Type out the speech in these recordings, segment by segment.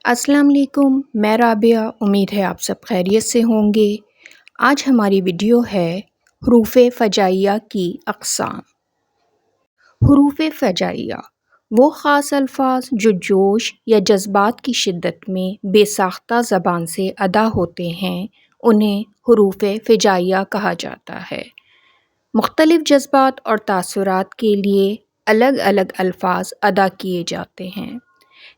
السلام علیکم، میں رابعہ۔ امید ہے آپ سب خیریت سے ہوں گے۔ آج ہماری ویڈیو ہے حروف ہجائیہ کی اقسام۔ حروف ہجائیہ وہ خاص الفاظ جو جوش یا جذبات کی شدت میں بے ساختہ زبان سے ادا ہوتے ہیں، انہیں حروف ہجائیہ کہا جاتا ہے۔ مختلف جذبات اور تاثرات کے لیے الگ الگ الفاظ ادا کیے جاتے ہیں۔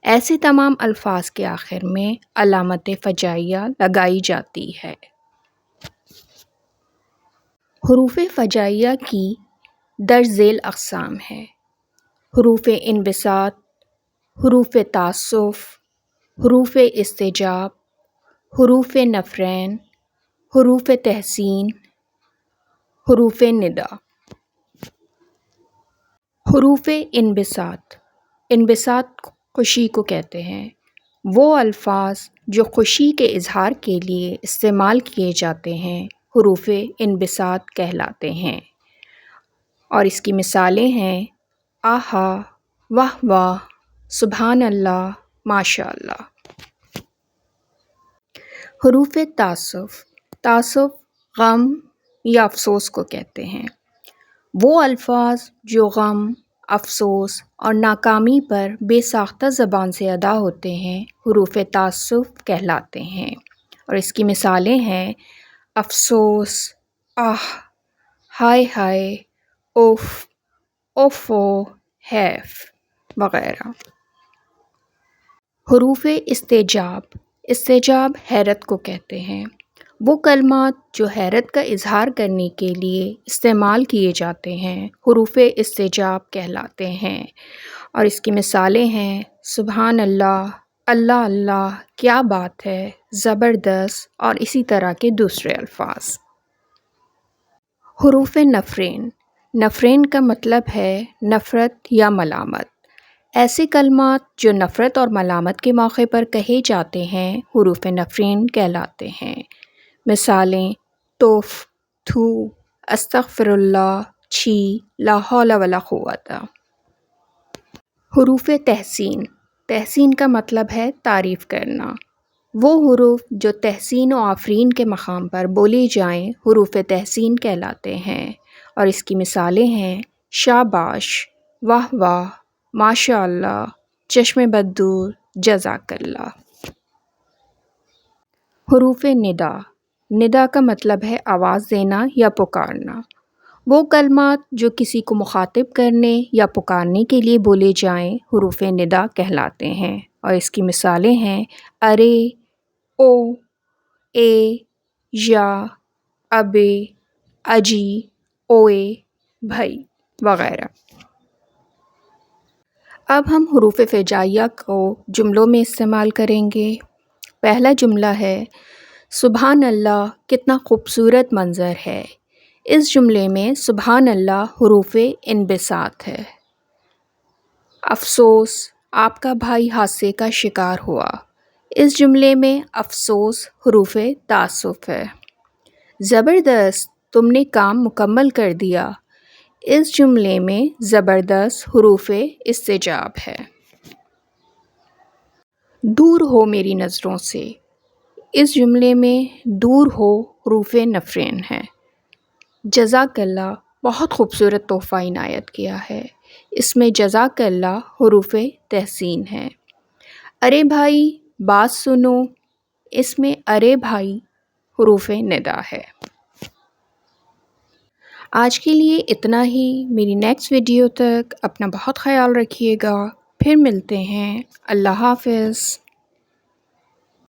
ایسے تمام الفاظ کے آخر میں علامت فجائیہ لگائی جاتی ہے۔ حروف ہجائیہ کی درج ذیل اقسام ہیں: حروف انبساط، حروف تعسف، حروف استعجاب، حروف نفرین، حروف تحسین، حروف ندا۔ حروف انبساط، انبساط خوشی کو کہتے ہیں۔ وہ الفاظ جو خوشی کے اظہار کے لیے استعمال کیے جاتے ہیں حروف انبساط کہلاتے ہیں، اور اس کی مثالیں ہیں: آہا، واہ واہ، سبحان اللہ، ماشاء اللہ۔ حروف تعسف، تعسف غم یا افسوس کو کہتے ہیں۔ وہ الفاظ جو غم، افسوس اور ناکامی پر بے ساختہ زبان سے ادا ہوتے ہیں حروف تعسف کہلاتے ہیں، اور اس کی مثالیں ہیں: افسوس، آہ، ہائے ہائے، اف، اوفو، حیف وغیرہ۔ حروف استعجاب، استعجاب حیرت کو کہتے ہیں۔ وہ کلمات جو حیرت کا اظہار کرنے کے لیے استعمال کیے جاتے ہیں حروف استعجاب کہلاتے ہیں، اور اس کی مثالیں ہیں: سبحان اللہ، اللہ اللہ، کیا بات ہے، زبردست، اور اسی طرح کے دوسرے الفاظ۔ حروف نفرین، نفرین کا مطلب ہے نفرت یا ملامت۔ ایسے کلمات جو نفرت اور ملامت کے موقع پر کہے جاتے ہیں حروف نفرین کہلاتے ہیں۔ مثالیں: تف، تھو، استغفر اللہ، چھی، لا حول ولا قوت۔ حروف تحسین، تحسین کا مطلب ہے تعریف کرنا۔ وہ حروف جو تحسین و آفرین کے مقام پر بولے جائیں حروف تحسین کہلاتے ہیں، اور اس کی مثالیں ہیں: شاباش، واہ واہ، ماشاء اللہ، چشم بد دور، جزاک اللہ۔ حروف ندا، ندا کا مطلب ہے آواز دینا یا پکارنا۔ وہ کلمات جو کسی کو مخاطب کرنے یا پکارنے کے لیے بولے جائیں حروف ندا کہلاتے ہیں، اور اس کی مثالیں ہیں: ارے، او، اے، یا، ابے، اجی، اوئے، بھائی وغیرہ۔ اب ہم حروف ہجائیہ کو جملوں میں استعمال کریں گے۔ پہلا جملہ ہے: سبحان اللہ، کتنا خوبصورت منظر ہے۔ اس جملے میں سبحان اللہ حروف انبساط ہے۔ افسوس، آپ کا بھائی حادثے کا شکار ہوا۔ اس جملے میں افسوس حروف تعسف ہے۔ زبردست، تم نے کام مکمل کر دیا۔ اس جملے میں زبردست حروف استعجاب ہے۔ دور ہو میری نظروں سے۔ اس جملے میں دور ہو حروف نفرین ہے۔ جزاک اللہ، بہت خوبصورت تحفہ عنایت کیا ہے۔ اس میں جزاک اللہ حروف تحسین ہے۔ ارے بھائی، بات سنو۔ اس میں ارے بھائی حروف ندا ہے۔ آج کے لیے اتنا ہی۔ میری نیکسٹ ویڈیو تک اپنا بہت خیال رکھیے گا۔ پھر ملتے ہیں۔ اللہ حافظ۔